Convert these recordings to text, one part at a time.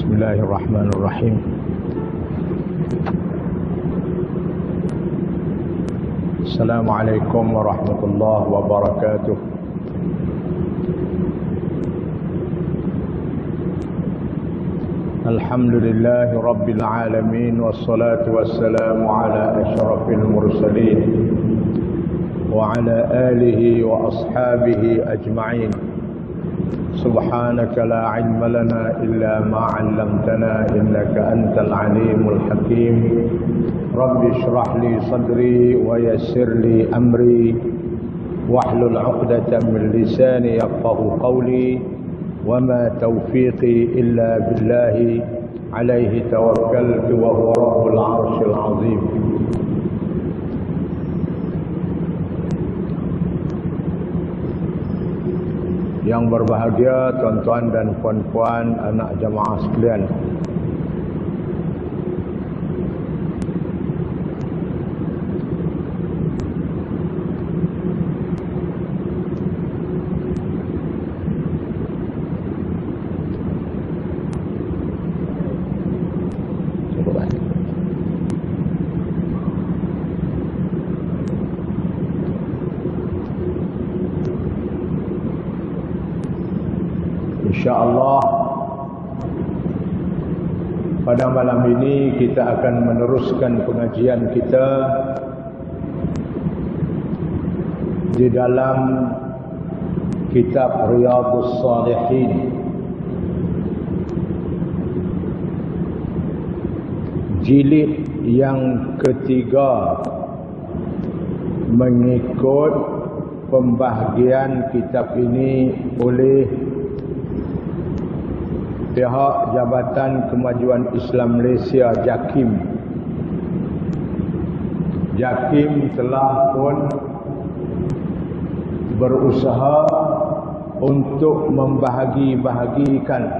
Bismillahirrahmanirrahim. Assalamualaikum warahmatullahi wabarakatuh. Alhamdulillahi rabbil alamin, wassalatu wassalamu ala asyrafil mursalin wa ala alihi wa ashabihi ajma'in. Subhanaka la ilma lana illa ma 'allamtana innaka antal alimul hakim. Rabbi shrah li sadri wa yassir li amri wahlul 'uqdatam min lisani yafqahu qawli wa ma tawfiqi illa billahi alayhi tawakkaltu wa huwa rabbul 'arsyil 'azim. Yang berbahagia tuan-tuan dan puan-puan, anak jamaah sekalian. InsyaAllah pada malam ini kita akan meneruskan pengajian kita di dalam kitab Riyadhus Shalihin, jilid yang ketiga, mengikut pembahagian kitab ini oleh pihak Jabatan Kemajuan Islam Malaysia JAKIM. JAKIM telah pun berusaha untuk membahagi-bahagikan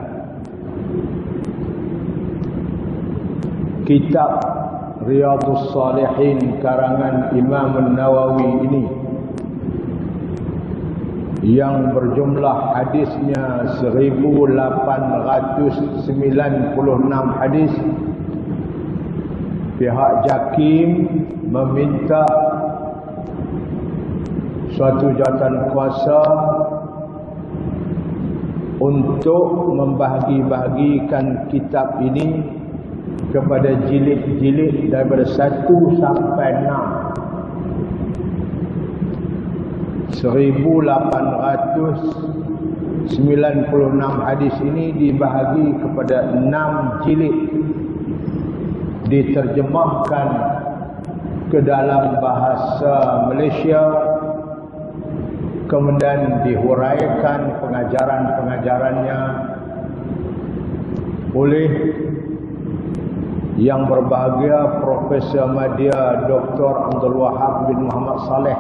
kitab Riyadhus Shalihin karangan Imam An-Nawawi ini, yang berjumlah hadisnya 1896 hadis. Pihak JAKIM meminta suatu jawatan kuasa untuk membahagi-bahagikan kitab ini kepada jilid-jilid daripada 1 sampai 6. 1896 hadis ini dibahagi kepada 6 jilid, diterjemahkan ke dalam bahasa Malaysia, kemudian dihuraikan pengajaran-pengajarannya oleh yang berbahagia Profesor Madya Dr. Abdul Wahab bin Muhammad Saleh.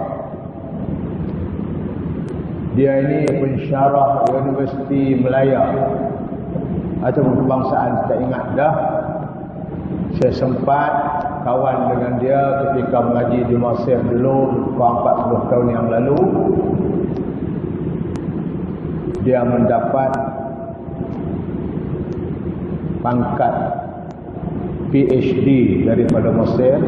Dia ini pensyarah Universiti Melaya atau kebangsaan, tak ingat dah. Saya sempat kawan dengan dia ketika mengaji di Mesir dulu, 40 tahun yang lalu. Dia mendapat pangkat PhD daripada Mesir.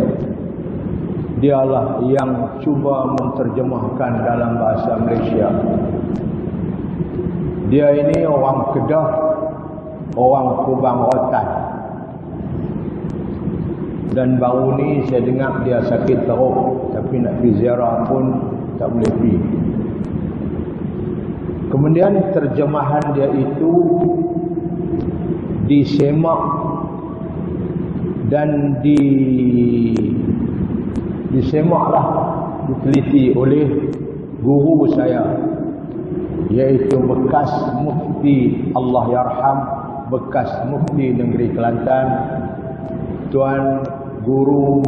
Dialah yang cuba menterjemahkan dalam bahasa Malaysia. Dia ini orang Kedah, orang Kubang Rotan. Dan baru ni saya dengar dia sakit teruk, tapi nak pergi ziarah pun tak boleh pergi. Kemudian terjemahan dia itu disemak dan disemaklah, diteliti oleh guru saya, iaitu bekas mufti, Allah yarham, bekas mufti negeri Kelantan, Tuan Guru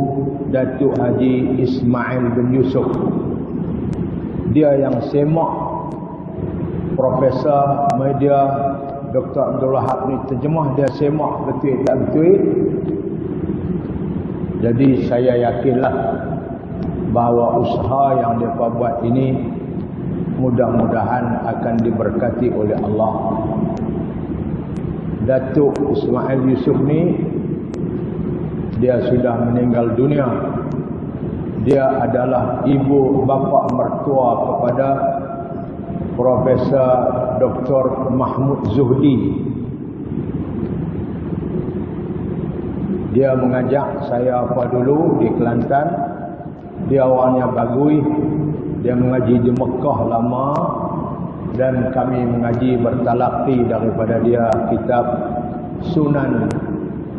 Datuk Haji Ismail bin Yusuf. Dia yang semak. Profesor Media Dr. Abdul Wahab ni terjemah, dia semak betul tak betul. Jadi saya yakinlah bahawa usaha yang mereka buat ini mudah-mudahan akan diberkati oleh Allah. Datuk Ismail Yusof ni dia sudah meninggal dunia. Dia adalah ibu bapa mertua kepada Profesor Dr. Mahmud Zuhdi. Dia mengajak saya apa dulu di Kelantan. Dia orangnya bagui. Dia mengaji di Mekah lama. Dan kami mengaji bertalaqi daripada dia kitab Sunan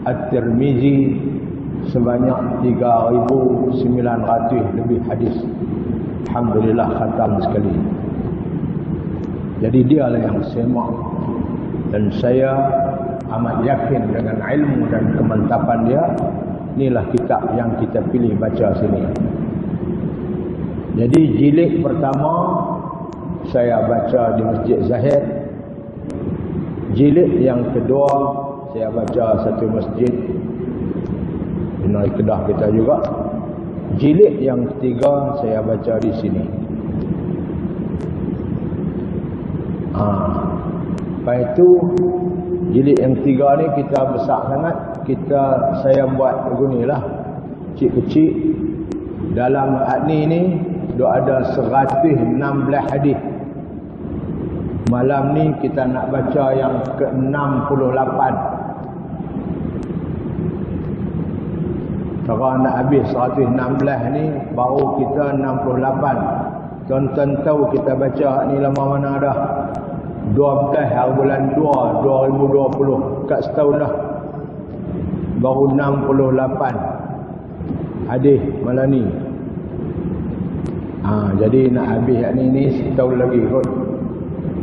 At-Tirmizi sebanyak 3,900 lebih hadis. Alhamdulillah khatam sekali. Jadi dialah yang semak. Dan saya amat yakin dengan ilmu dan kemantapan dia. Inilah kitab yang kita pilih baca sini. Jadi jilid pertama saya baca di Masjid Zahir. Jilid yang kedua saya baca satu masjid di Negeri Kedah kita juga. Jilid yang ketiga saya baca di sini. Lepas itu jilid yang ketiga ni kita besar sangat. Saya buat beginilah, kecil-kecil. Dalam hadis ni ada 116 hadis. Malam ni kita nak baca yang ke-68. Kalau nak habis 116 ni baru kita 68. Tuan-tuan tahu kita baca ni lama mana dah? 12 hari bulan 2 2020, kat setahun dah. Baru 68 hadis malam ni. Jadi nak habis ni setahun lagi kot.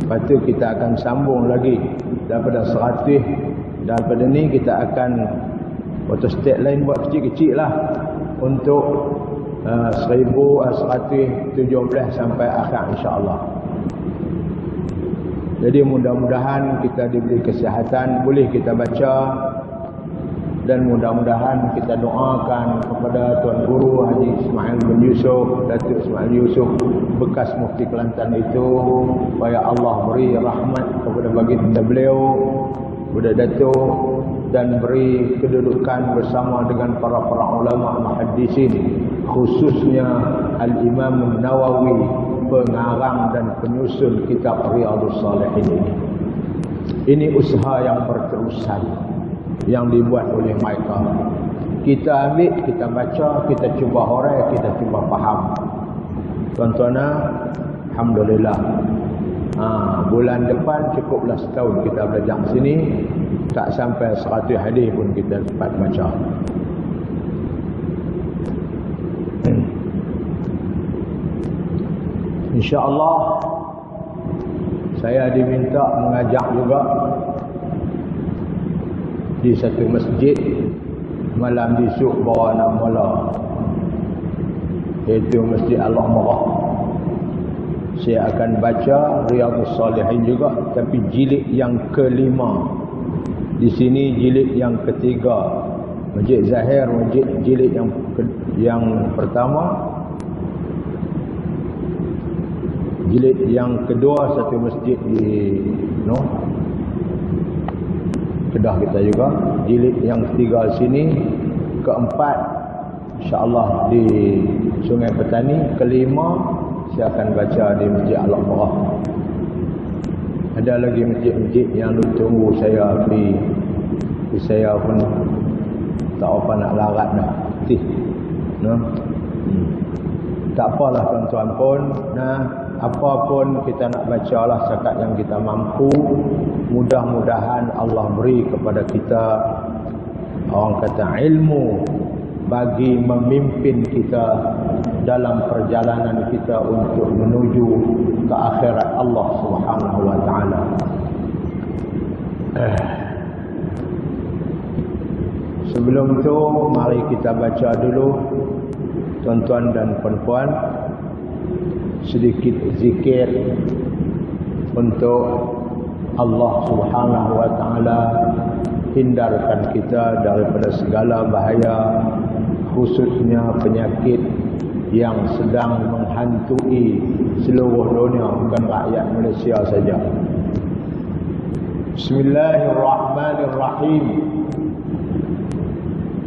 Lepas tu kita akan sambung lagi daripada 100. Daripada ni kita akan photostat lain buat kecil-kecil lah untuk 1117 sampai akhir insya-Allah. Jadi mudah-mudahan kita diberi kesihatan, boleh kita baca. Dan mudah-mudahan kita doakan kepada Tuan Guru Haji Ismail bin Yusof, Datuk Ismail Yusof, bekas Mufti Kelantan itu, supaya Allah beri rahmat kepada baginda beliau, kepada Datuk, dan beri kedudukan bersama dengan para ulama muhaddisin, khususnya Al-Imam Nawawi, pengarang dan penyusun kitab Riyadhus Shalihin ini. Ini usaha yang berterusan yang dibuat oleh mereka. Kita ambil, kita baca, kita cuba horai, kita cuba faham. Tuan-tuan, alhamdulillah. Bulan depan cukuplah setahun kita belajar sini. Tak sampai 100 hadis pun kita dapat baca. InsyaAllah saya diminta mengajak juga di satu masjid malam besok bawa nak mula, iaitu Masjid Al-Umrah. Saya akan baca Riyadhus Shalihin juga, tapi jilid yang ke-5. Di sini jilid yang ke-3. Masjid Zahir jilid yang pertama. Jilid yang kedua satu masjid di Kedah kita juga. Jilid yang ketiga sini. Keempat insya-Allah di Sungai Petani. Kelima saya akan baca di Masjid Al-Umrah. Ada lagi masjid-masjid yang tunggu saya pergi. Saya pun tak apa nak larat dah. Tak apalah tuan-tuan pun. Apa pun kita nak baca lah setakat yang kita mampu. Mudah-mudahan Allah beri kepada kita, orang kata, ilmu bagi memimpin kita dalam perjalanan kita untuk menuju ke akhirat Allah Subhanahu wa taala. Sebelum tu mari kita baca dulu, tuan-tuan dan puan-puan, sedikit zikir untuk Allah Subhanahu wa taala hindarkan kita daripada segala bahaya, khususnya penyakit yang sedang menghantui seluruh dunia, bukan rakyat Malaysia saja. Bismillahirrahmanirrahim.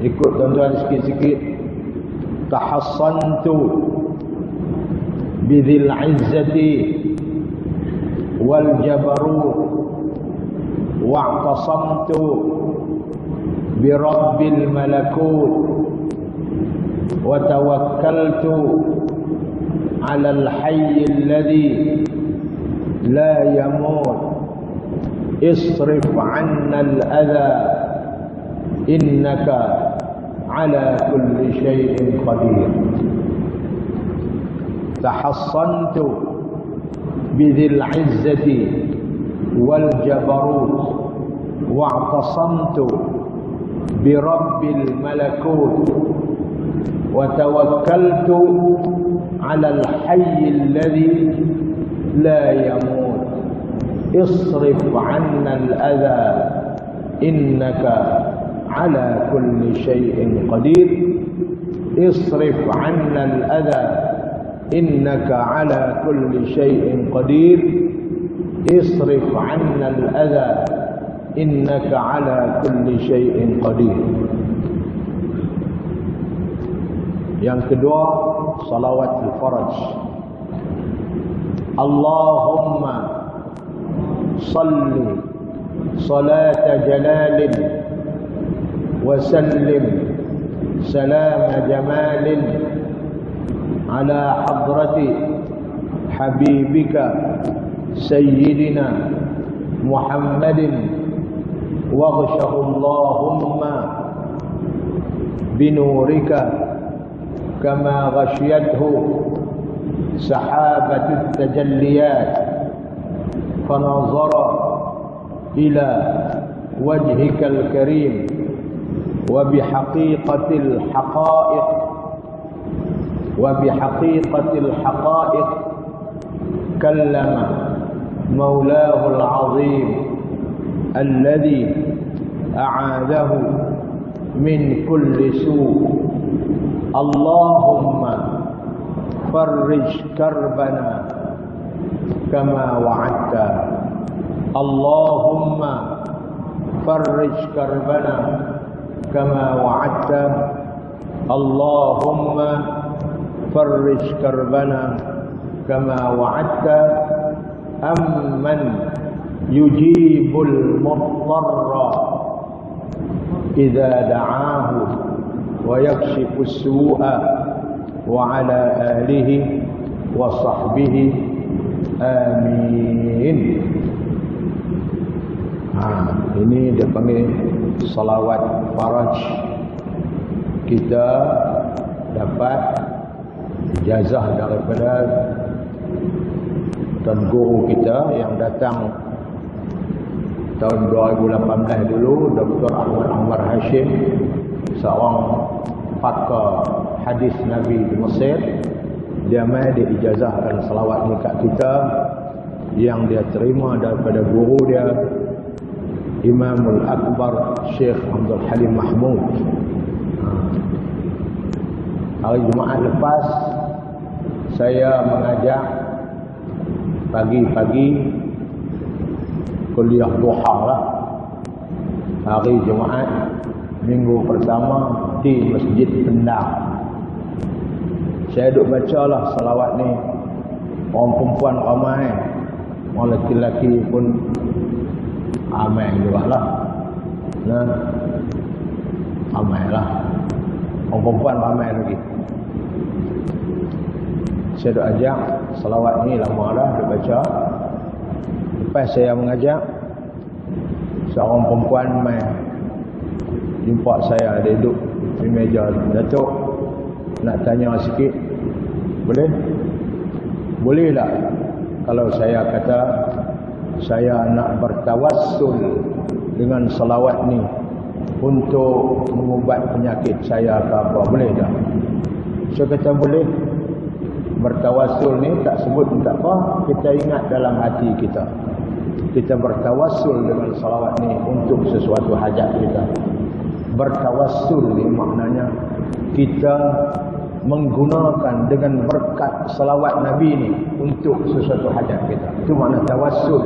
Ikut tuan-tuan sikit-sikit. Tahassantu bidzil izzati wal jabarut wa'tasamtu birabbil malakut wa tawakkaltu 'alal hayyil ladzi la yamut isrif 'anna al-adha innaka 'ala kulli shay'in qadir. Tahassantu bidzil izzati wal jabarut wa'tasamtu birabbil malakut wa tawakkaltu 'alal hayyil ladzi la yamut isrif 'anna al-adha innaka 'ala kulli shay'in qadir. Isrif 'anna al-adha innaka 'ala kulli shay'in qadir. Isrif 'anna al-adha innaka 'ala kulli shay'in qadir. Yang kedua, salawat al-faraj. Allahumma salli salata jalalin wa sallim salama jamalin ala hadrati habibika sayyidina Muhammadin waghshahu Allahumma binurika kama ghashiyathu sahabatut tajalliyat fanazara ila wajhikal karim wa bihaqiqatil haqa'iq kallama maulahul azim alladhi a'adahu min kulli su'. Allahumma farrij karbana kama wa'adta. Allahumma farrij karbana kama wa'adta. Allahumma farrij karbana kama wa'adta. Amman yujibul muttarra idza da'ahu wa yakshifus su'a wa ala alihi wa sahbihi amin. Ini dia panggil salawat faraj. Kita dapat ijazah daripada tuan guru kita yang datang tahun 2018 dulu, Dr. Ahmad Anwar Hashim, seorang pakar hadis Nabi di Mesir. Dia mai diijazahkan salawat ni kat kita, yang dia terima daripada guru dia Imamul Akbar Syekh Abdul Halim Mahmud. Hari Jumaat lepas saya mengajak pagi-pagi kuliah duha lah. Hari Jumaat minggu pertama di Masjid Pendang. Saya duk bacalah salawat ni. Orang perempuan ramai, orang lelaki pun ramai juga lah. Ramai lah. Orang perempuan ramai lagi. Saya duk ajak salawat ni lama dah duk baca. Lepas saya mengajak, seorang perempuan mai jumpa saya, dia duduk di meja. Datuk, nak tanya sikit, boleh? Boleh tak kalau saya kata saya nak bertawassul dengan salawat ni untuk mengubat penyakit saya ke apa, boleh tak? Saya kata boleh. Bertawassul ni tak sebut tak apa, kita ingat dalam hati kita. Kita bertawassul dengan salawat ni untuk sesuatu hajat kita. Bertawassul ni maknanya kita menggunakan dengan berkat salawat Nabi ni untuk sesuatu hajat kita. Itu makna tawassul.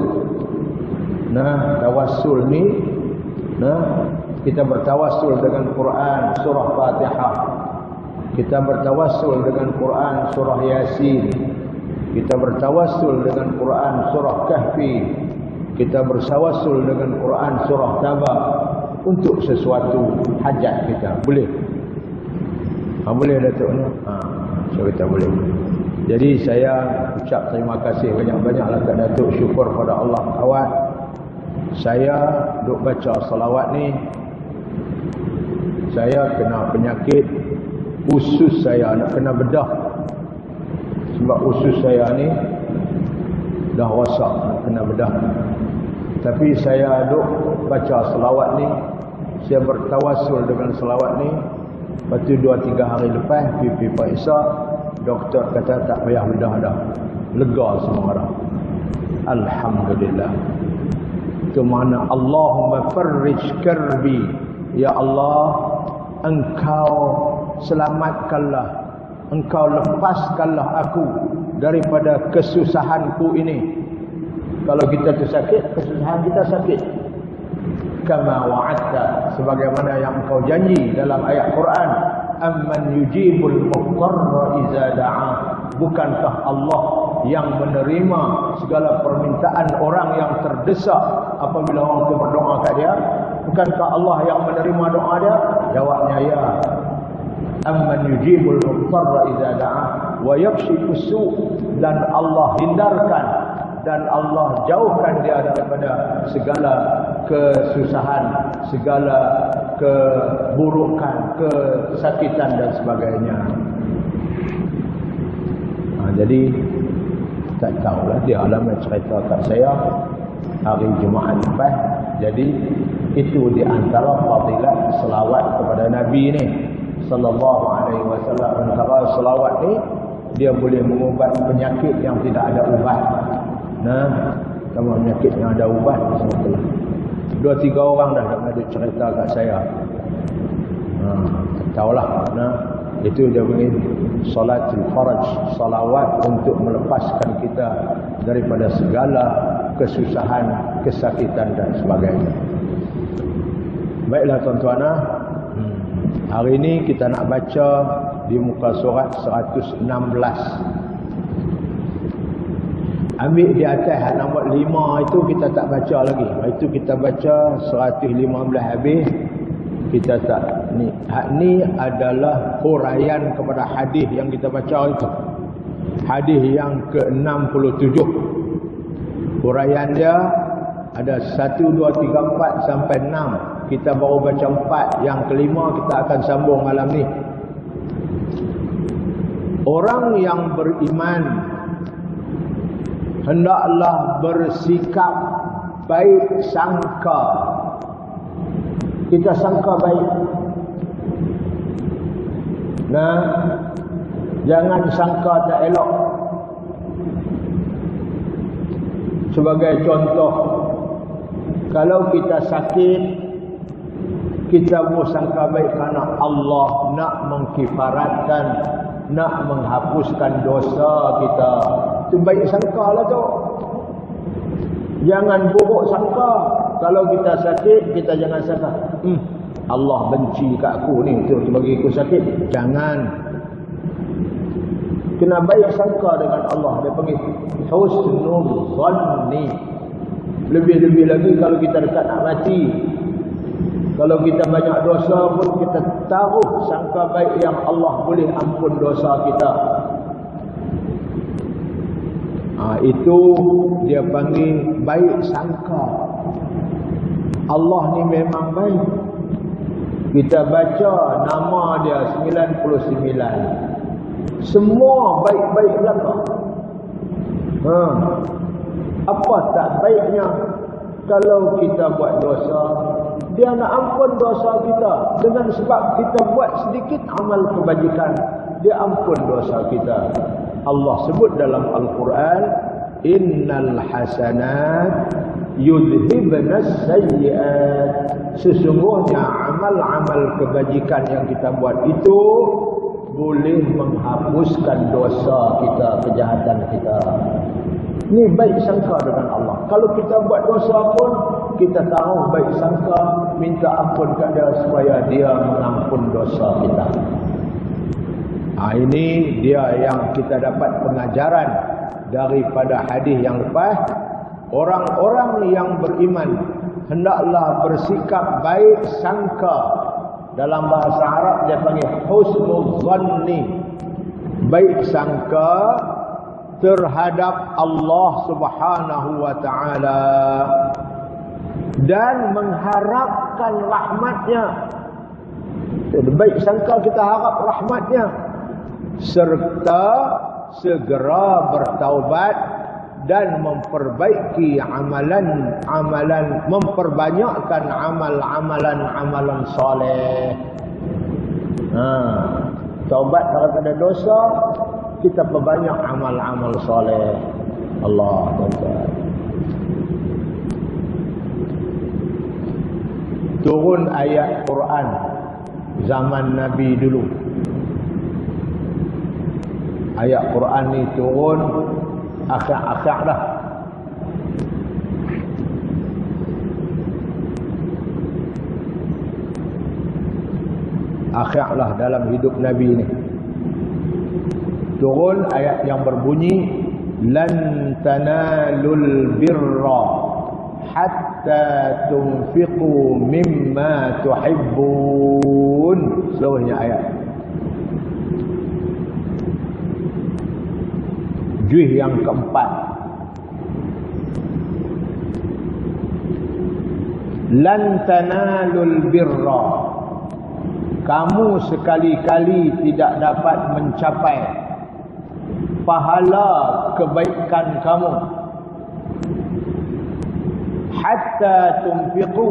Nah, tawassul ni, nah, kita bertawassul dengan Quran surah Fatihah. Kita bertawassul dengan Quran surah Yasin. Kita bertawassul dengan Quran surah Kahfi. Kita bertawassul dengan Quran surah Taba untuk sesuatu hajat kita. Boleh? Boleh Datuk ni? Saya kata boleh. Jadi saya ucap terima kasih banyak-banyaklah kat Datuk, syukur pada Allah. Awak, saya duk baca salawat ni, saya kena penyakit usus saya nak kena bedah. Sebab usus saya ni dah rosak, nak kena bedah. Tapi saya duk baca selawat ni, saya bertawassul dengan selawat ni. Lepas tu 2-3 hari lepas pipi periksa, doktor kata tak payah bedah dah, lega semua orang. Alhamdulillah. Itu makna Allahumma farrij karbi, ya Allah, Engkau selamatkanlah, Engkau lepaskanlah aku daripada kesusahanku ini. Kalau kita tu sakit, kesusahan kita sakit. Kama wa'adta, sebagaimana yang Engkau janji dalam ayat Quran, amman yujibul muqtarra iza da'a. Bukankah Allah yang menerima segala permintaan orang yang terdesak apabila orang itu berdoa kat dia? Bukankah Allah yang menerima doa dia? Jawabnya ya. Amman yujibul muqtarra iza da'a wa yakshifus su', dan Allah hindarkan dan Allah jauhkan dia daripada segala kesusahan, segala keburukan, kesakitan dan sebagainya. Jadi tak tahulah, dia alamat cerita kat saya hari Jumaat lepas. Jadi itu di antara fadilat selawat kepada Nabi ni sallallahu alaihi wasallam. Antara selawat ni dia boleh mengubat penyakit yang tidak ada ubat. Nah, sama penyakit yang ada ubat semua. 2-3 orang dah ada cerita kat saya. Tak tahulah. Nah, itu dia panggil salatul faraj, salawat untuk melepaskan kita daripada segala kesusahan, kesakitan dan sebagainya. Baiklah tuan-tuan, hari ini kita nak baca di muka surat 116. Ambil di atas nombor 5 itu kita tak baca lagi. Itu kita baca 115 habis. Kita tak ni. Hak ni adalah huraian kepada hadis yang kita baca itu. Hadis yang ke-67. Huraian dia ada 1, 2, 3, 4 sampai 6. Kita baru baca 4. Yang kelima kita akan sambung malam ni. Orang yang beriman hendaklah bersikap baik sangka. Kita sangka baik. Nah, jangan sangka tak elok. Sebagai contoh, kalau kita sakit, kita bersangka baik kerana Allah nak mengkifaratkan, nak menghapuskan dosa kita. Itu baik sangka lah tu. Jangan buruk sangka. Kalau kita sakit, kita jangan sangka, Allah benci kat aku ni, tu bagi aku sakit. Jangan. Kena baik sangka dengan Allah. Dia panggil husnul zanni. Lebih-lebih lagi kalau kita dekat nak mati. Kalau kita banyak dosa pun kita taruh sangka baik yang Allah boleh ampun dosa kita. Itu dia panggil baik sangka. Allah ni memang baik. Kita baca nama dia 99. Semua baik-baik belaka. Apa tak baiknya kalau kita buat dosa, dia nak ampun dosa kita. Dengan sebab kita buat sedikit amal kebajikan, dia ampun dosa kita. Allah sebut dalam Al-Quran, innal hasanat yudhibnas sayyiat. Sesungguhnya amal-amal kebajikan yang kita buat itu boleh menghapuskan dosa kita, kejahatan kita. Ni baik sangka dengan Allah. Kalau kita buat dosa pun, kita taruh baik sangka, minta ampun kat dia supaya dia mengampun dosa kita. Ini dia yang kita dapat pengajaran daripada hadis yang lepas. Orang-orang yang beriman hendaklah bersikap baik sangka. Dalam bahasa Arab dia panggil husnul zanni. Baik sangka terhadap Allah Subhanahu wa taala dan mengharapkan rahmatnya. Baik sangka kita harap rahmatnya, serta segera bertaubat dan memperbaiki amalan, memperbanyakkan amalan soleh. Taubat daripada dosa, kita perbanyak amal soleh. Allah Akbar. Turun ayat Quran zaman Nabi dulu. Ayat Quran ni turun akhir-akhir dah. Akhir lah dalam hidup Nabi ni. Turun ayat yang berbunyi lan tanalul birra hatta tunfiqu mimma tuhibbun. Seluruhnya ayat. Juz yang keempat. Lan tanalul birra. Kamu sekali-kali tidak dapat mencapai pahala kebaikan kamu hatta tunfiqu,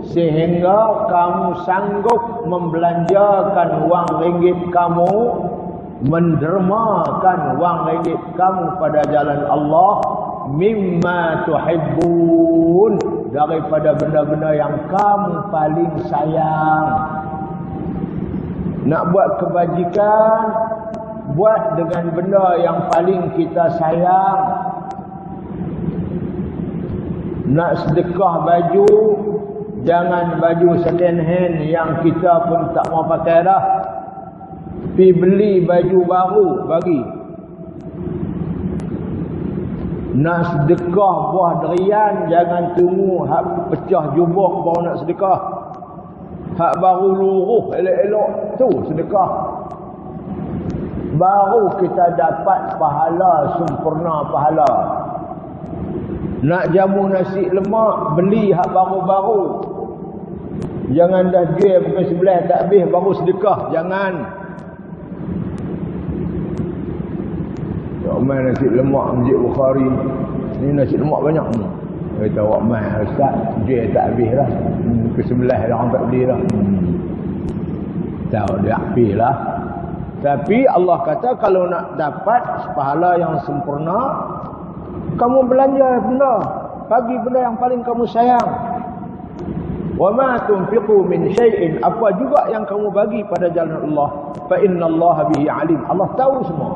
sehingga kamu sanggup membelanjakan wang ringgit kamu, mendermakan wang ringgit kamu pada jalan Allah, mimma tuhibbun, daripada benda-benda yang kamu paling sayang. Nak buat kebajikan, buat dengan benda yang paling kita sayang. Nak sedekah baju, jangan baju second hand yang kita pun tak mau pakai dah. Pergi beli baju baru bagi. Nak sedekah buah durian, jangan tunggu hak pecah jubah baru nak sedekah. Hak baru luruh elok-elok tu sedekah. Baru kita dapat pahala, sempurna pahala. Nak jamu nasi lemak, beli hak baru-baru. Jangan dah jual pukul 11 tak habis baru sedekah. Jangan. Ramai nasi lemak Masjid Bukhari. Ni nasi lemak banyak ni. Kata awak mai ustaz, jual tak habis dah. Pukul 11 dah orang tak beli dah. Tahu dia habis lah. Tapi Allah kata kalau nak dapat pahala yang sempurna, kamu belanja benda, bagi benda yang paling kamu sayang. Wa ma tunfiqu min syai'in, apa juga yang kamu bagi pada jalan Allah, fa innallaha bihi alim. Allah tahu semua.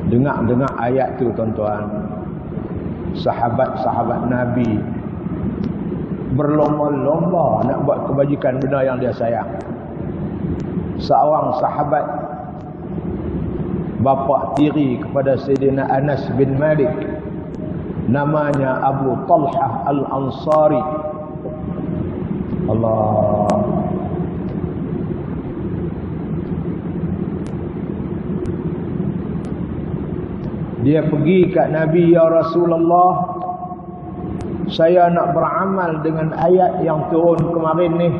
Dengar ayat tu tuan-tuan. Sahabat-sahabat Nabi berlomba-lomba nak buat kebajikan benda yang dia sayang. Seorang sahabat, bapa tiri kepada Sayyidina Anas bin Malik, namanya Abu Talhah Al-Ansari. Allah. Dia pergi kat Nabi, ya Rasulullah, saya nak beramal dengan ayat yang turun kemarin ni.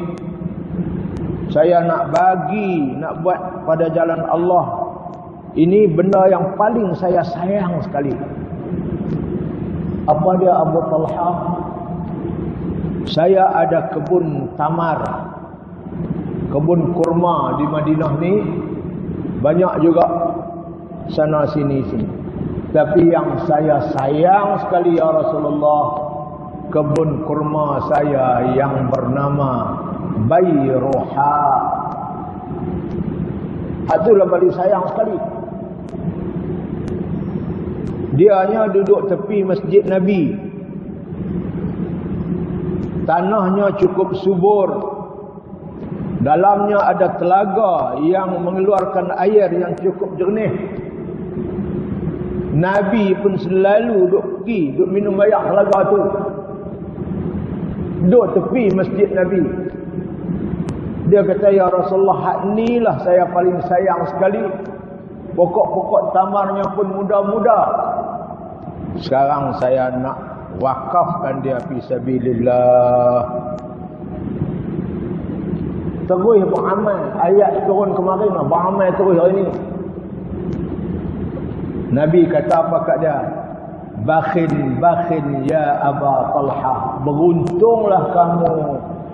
Saya nak bagi, nak buat pada jalan Allah. Ini benda yang paling saya sayang sekali. Apa dia Abu Talhah? Saya ada kebun tamar, kebun kurma di Madinah ni. Banyak juga sana sini. Tapi yang saya sayang sekali ya Rasulullah, kebun kurma saya yang bernama Bayruha. Itulah paling sayang sekali. Dianya duduk tepi masjid Nabi. Tanahnya cukup subur. Dalamnya ada telaga yang mengeluarkan air yang cukup jernih. Nabi pun selalu duduk minum air telaga tu. Duduk tepi masjid Nabi. Dia kata, ya Rasulullah, hak inilah saya paling sayang sekali. Pokok-pokok tamarnya pun muda-muda. Sekarang saya nak wakafkan dia fi sabilillah. Terus beramal. Ayat turun kemarin, beramal terus hari ini. Nabi kata apa kat dia? Bakhin ya Aba Talha. Beruntunglah kamu.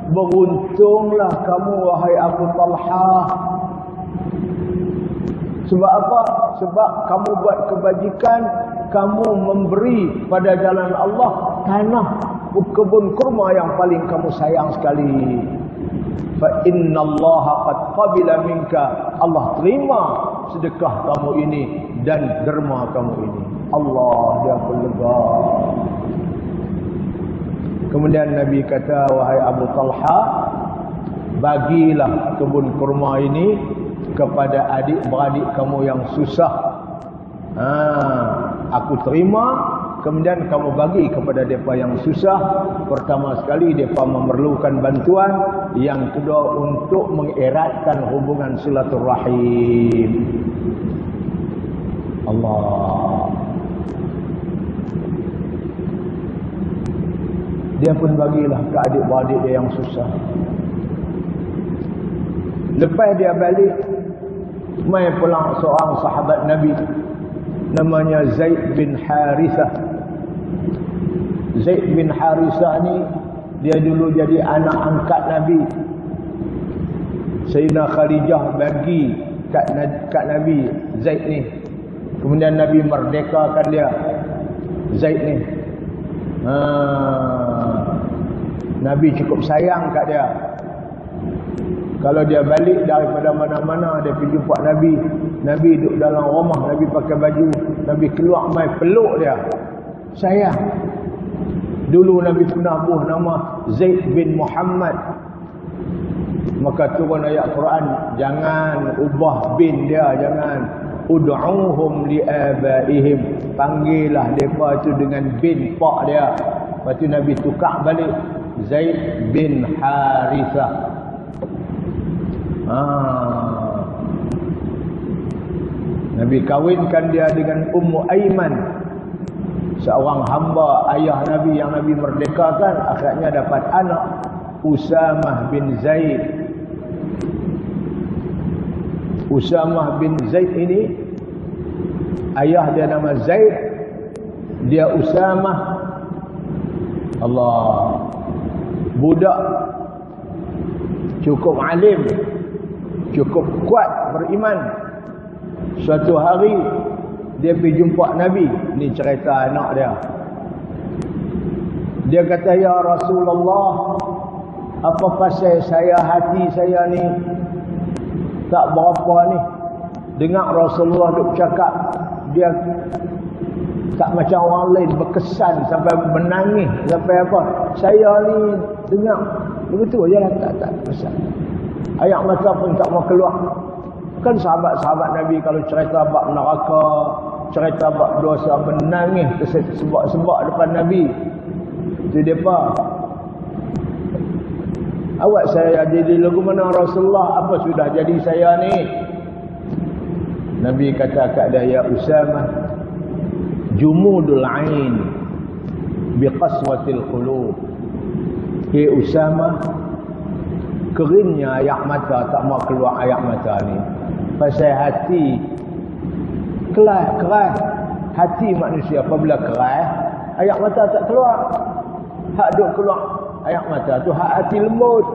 Beruntunglah kamu wahai Abu Talha. Sebab apa? Sebab kamu buat kebajikan, kamu memberi pada jalan Allah tanah kebun kurma yang paling kamu sayang sekali. Fa innallaha qad qabila minka. Allah terima sedekah kamu ini dan derma kamu ini. Allah dia berlega. Kemudian Nabi kata, wahai Abu Talha, bagilah kebun kurma ini kepada adik-beradik kamu yang susah. Aku terima. Kemudian kamu bagi kepada mereka yang susah. Pertama sekali mereka memerlukan bantuan. Yang kedua untuk mengeratkan hubungan silaturahim. Allah. Dia pun bagilah ke adik-beradik dia yang susah. Lepas dia balik, mai pulang seorang sahabat Nabi namanya Zaid bin Harithah. Zaid bin Harithah ni dia dulu jadi anak angkat Nabi. Sayyidina Khadijah bagi kat Nabi Zaid ni. Kemudian Nabi merdekakan dia Zaid ni. Nabi cukup sayang kat dia. Kalau dia balik daripada mana-mana, dia pergi jumpa Nabi. Nabi duduk dalam rumah, Nabi pakai baju. Nabi keluar mai peluk dia. Sayang. Dulu Nabi pernah buh nama Zaid bin Muhammad. Maka turun ayat Quran, jangan ubah bin dia, jangan. Ud'uhum li'abaihim. Panggillah mereka tu dengan bin pak dia. Lepas tu Nabi tukar balik Zaid bin Harithah. Nabi kawinkan dia dengan Ummu Aiman, seorang hamba ayah Nabi yang Nabi merdekakan. Akhirnya dapat anak Usamah bin Zaid. Usamah bin Zaid ini ayah dia nama Zaid, dia Usamah. Allah, budak cukup alim, cukup kuat beriman. Suatu hari dia pergi jumpa Nabi. Ni cerita anak dia. Dia kata, ya Rasulullah, apa pasal saya, hati saya ni tak berapa ni. Dengar Rasulullah duk cakap, dia tak macam orang lain berkesan sampai menangis sampai apa. Saya ni dengar begitu je lah, tak pesan. Air mata pun tak mau keluar. Kan sahabat-sahabat Nabi kalau cerita bab neraka, cerita bab dosa, menangis sebab depan Nabi. Itu depa. Awak saya jadi lagu mana Rasulullah, apa sudah jadi saya ni? Nabi kata kat dia, ya Usamah, jumudul ain biqaswatil qulub. Hey Usamah, keringnya air mata, tak mau keluar air mata ni. Pasal hati keras. Hati manusia apabila keras, air mata tak keluar. Hak duk keluar air mata tu hak hati lembut.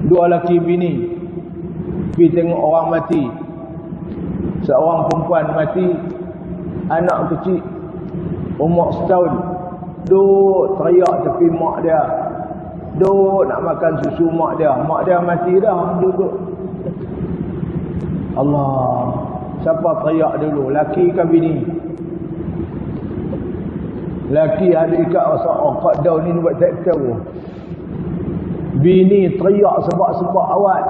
Dua lelaki bini pergi tengok orang mati. Seorang perempuan mati, anak kecil umur setahun, duk teriak tepi mak dia, duk nak makan susu mak dia. Mak dia mati dah, duduk Allah. Siapa teriak dulu? Laki ke bini? Laki ada ikat kat daun ni buat tak tahu. Bini teriak sebab awat.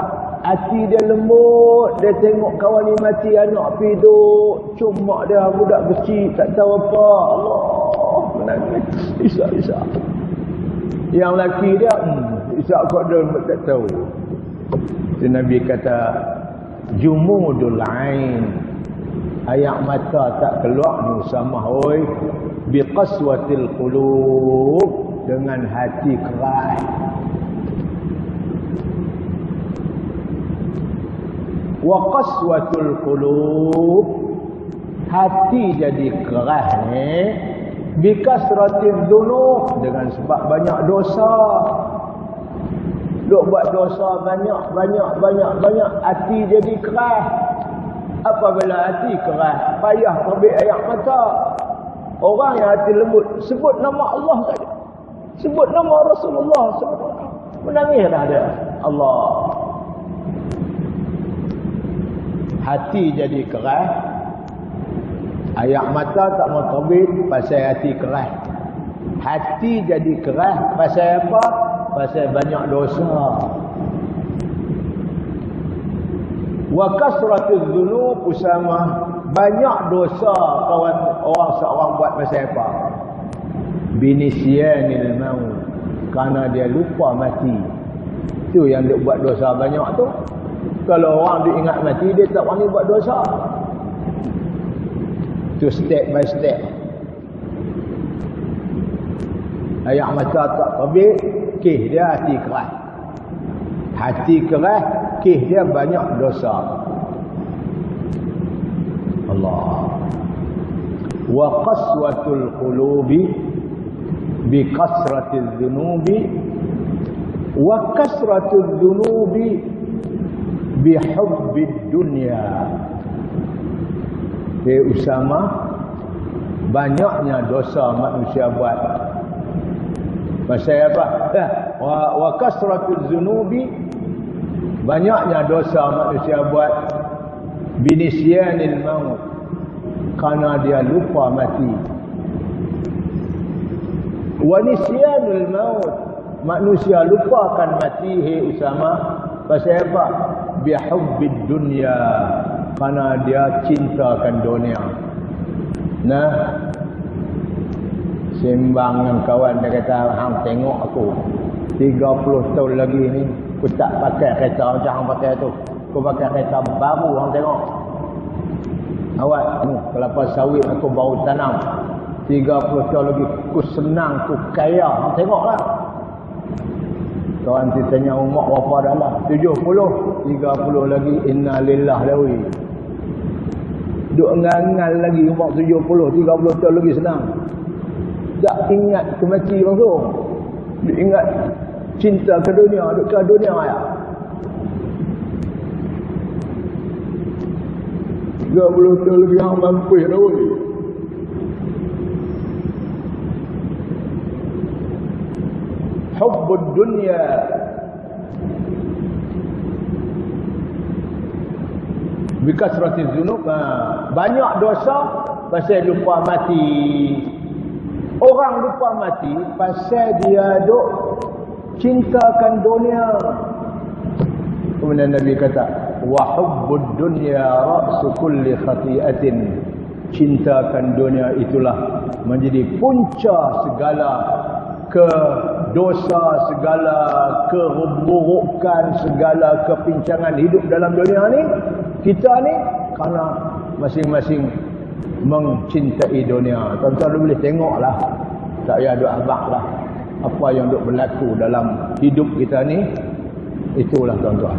Hati dia lembut. Dia tengok kawan ni mati, anak pergi duduk. Cuma dia budak kecil tak tahu apa. Allah. Menangis. Isak. Yang laki dia isak kat daun buat tak tahu. Itu Nabi kata jumudul ain, air mata tak keluar ni sama oi biqaswatil qulub, dengan hati keras. Wa qaswatul qulub, hati jadi keras ni bikasratil dzunub, dengan sebab banyak dosa. Duk buat dosa banyak, hati jadi keras. Apabila hati keras, payah terbit air mata. Orang yang hati lembut, sebut nama Allah saja, sebut nama Rasulullah, menangislah dia. Allah. Hati jadi keras, air mata tak mau terbit pasal hati keras. Hati jadi keras pasal apa? Pasal banyak dosa. Wa kasratuz dzunub, usama banyak dosa kawan orang seorang buat pasal apa? Binisyanil maut, kerana dia lupa mati. Itu yang dia buat dosa banyak tu. Kalau orang dia ingat mati, dia tak berani buat dosa. Itu step by step. Air mata tak terbit, kih dia hati keras. Hati keras, kih dia banyak dosa. Allah. Wa qaswatul qulubi bi kasratil dhunubi wa kasratul dhunubi bi hubbid dunya. Usama banyaknya dosa manusia buat. Pasal apa? Wa kasratul dzunubi, banyaknya dosa manusia buat. Binisyanil maut, kerana dia lupa mati. Wa nisyanul maut, manusia lupakan mati. Usama pasal apa? Bihubbid dunya, kerana dia cintakan dunia. Nah, sembang dengan kawan, dia kata, hang tengok aku 30 tahun lagi ni aku tak pakai kereta macam hang pakai tu, aku pakai kereta baru. Hang tengok awak ni, kelapa sawit aku baru tanam 30 tahun lagi aku senang, aku kaya. Hang tengoklah. Kawan kita tanya umur berapa dah lah? 70. 30 lagi inna lillah lawi. Duk ngangal lagi umur 70, 30 tahun lagi senang. Tak ingat kemati langsung. Dia ingat cinta ke dunia, duk ke dunia ya. 30 tahun lagi hang mampus dah weh. Hubbud dunya bikasratiz dzunub, banyak dosa pasal lupa mati. Orang lupa mati pasal dia duk cintakan dunia. Kemudian Nabi kata, wa hubbud dunya ra'su kulli khati'atin, cintakan dunia itulah menjadi punca segala dosa, segala keburukan, segala kepincangan hidup dalam dunia ni. Kita ni kerana masing-masing mencintai dunia. Tuan-tuan boleh tengoklah, tak payah duk abaklah apa yang duk berlaku dalam hidup kita ni. Itulah tuan-tuan.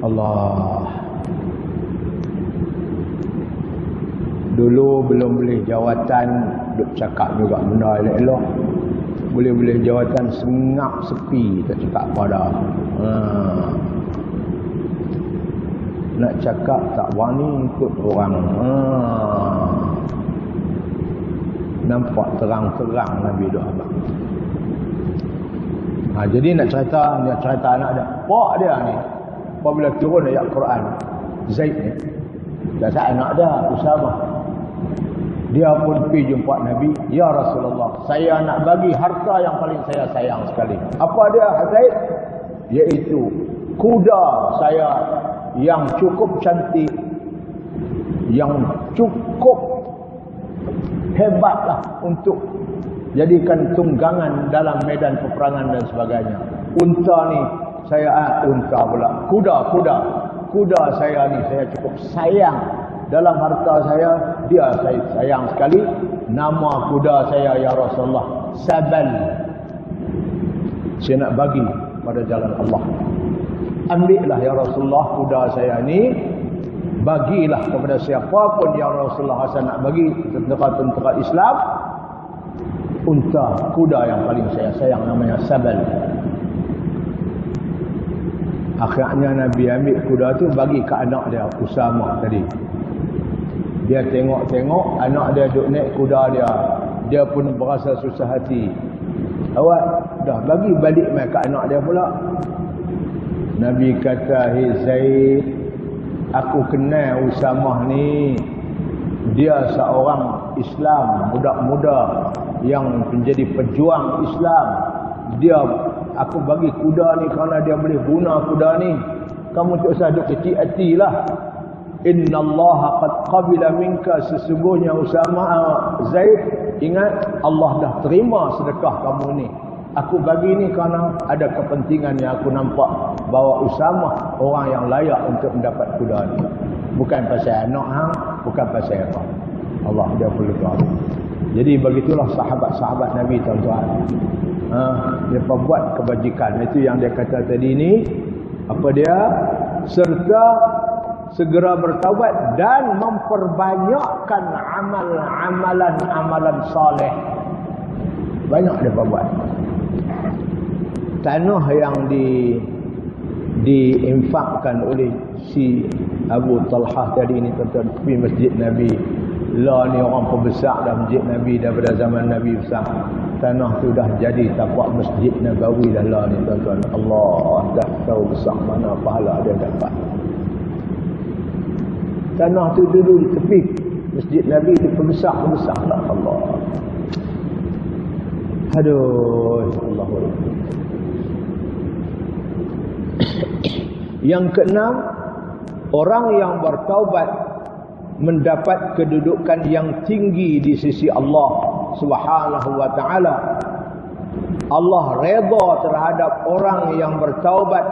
Allah. Dulu belum boleh jawatan, duk cakap juga benda elok-elok. Boleh-boleh jawatan sengap sepi, tak cakap apa dah. Nak cakap tak berani ikut orang. Nampak terang-terang Nabi doa abang. Jadi nak cerita anak dia. Pak dia ni apabila turun ayat Quran, Zaid ni dah tak anak dah, Usamah. Dia pun pergi jumpa Nabi, ya Rasulullah, saya nak bagi harta yang paling saya sayang sekali. Apa dia, Zaid? Iaitu kuda saya yang cukup cantik, yang cukup hebatlah untuk jadikan tunggangan dalam medan peperangan dan sebagainya. Unta ni saya unta pula. Kuda saya ni saya cukup sayang. Dalam harta saya, dia saya sayang sekali. Nama kuda saya, ya Rasulullah, Sabal. Saya nak bagi pada jalan Allah. Ambillah ya Rasulullah kuda saya ni, bagilah kepada siapa pun ya Rasulullah, saya nak bagi tentera Islam unta, kuda yang paling saya sayang, namanya Sabal. Akhirnya Nabi ambil kuda tu bagi ke anak dia, Usamah tadi. Dia tengok-tengok anak dia duduk naik kuda dia, dia pun berasa susah hati. Awak dah bagi balik mai ke anak dia pula. Nabi kata, "Hei Zaid, aku kenal Usamah ni. Dia seorang Islam, budak-muda yang menjadi pejuang Islam. Aku bagi kuda ni kerana dia boleh guna kuda ni. Kamu tak usah duk kecil hatilah. Innallaha qad qabila minka, sesungguhnya Usamah Zaid, ingat Allah dah terima sedekah kamu ni. Aku bagi ni kerana ada kepentingan yang aku nampak bahawa Usamah orang yang layak untuk mendapat kuda ni. Bukan pasal anak hang, bukan pasal apa. Allah dia perlu tahu." Jadi begitulah sahabat-sahabat Nabi, tuan-tuan. Dia buat kebajikan. Itu yang dia kata tadi ni. Apa dia? Serta segera bertaubat dan memperbanyakkan amalan soleh. Banyak dia buat. Tanah yang diinfakkan oleh si Abu Talhah tadi ni, tuan-tuan, di masjid Nabi. Lah ni orang pembesar dah masjid Nabi daripada zaman Nabi besar. Tanah tu dah jadi tapak masjid Nabawi dah lah ni, tuan-tuan. Allah dah tahu besar mana pahala dia dapat. Tanah tu dulu di tepi masjid Nabi tu pembesar lah. Allah. Aduh, Allah. Yang keenam, orang yang bertaubat mendapat kedudukan yang tinggi di sisi Allah Subhanahu wa taala. Allah redha terhadap orang yang bertaubat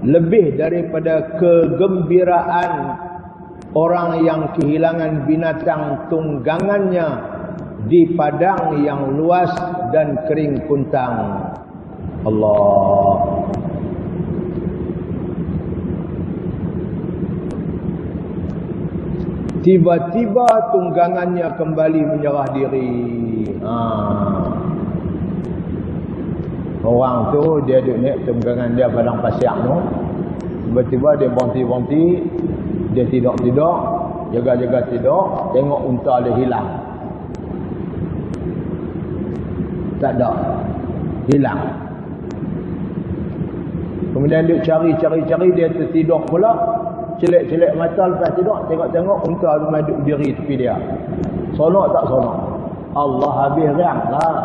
lebih daripada kegembiraan orang yang kehilangan binatang tunggangannya di padang yang luas dan kering kuntang. Allah. Tiba-tiba tunggangannya kembali menyerah diri. Orang tu dia duduk naik tunggangan dia padang pasir tu. Tiba-tiba dia berhenti-berhenti, dia tidur-tidur, jaga-jaga tidur, tengok unta dia hilang. Tak ada. Hilang. Kemudian dia cari-cari, dia tertidur pula. Celek-celek mata lepas tidur, tengok-tengok unta tu duduk diri tepi dia. Sonok tak sonok? Allah habis riang lah.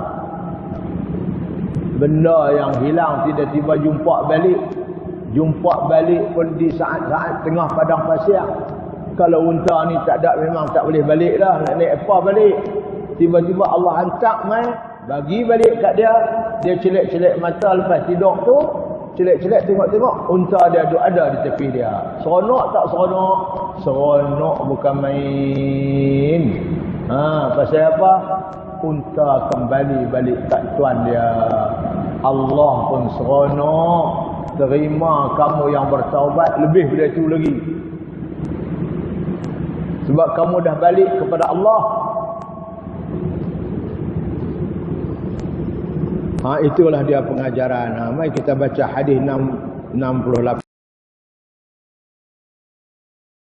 Benda yang hilang tiba-tiba jumpa balik pun di saat-saat tengah padang pasir. Kalau unta ni tak ada, memang tak boleh balik lah. Nak naik apa balik? Tiba-tiba Allah hantar mai, bagi balik kat dia. Dia celek-celek mata lepas tidur tu, celek-celek tengok-tengok unta dia ada di tepi dia. Seronok tak seronok? Seronok bukan main. Pasal apa? Unta kembali balik kat tuan dia. Allah pun seronok terima kamu yang bertaubat lebih daripada itu lagi. Sebab kamu dah balik kepada Allah. Itulah dia pengajaran. Mari kita baca hadis 68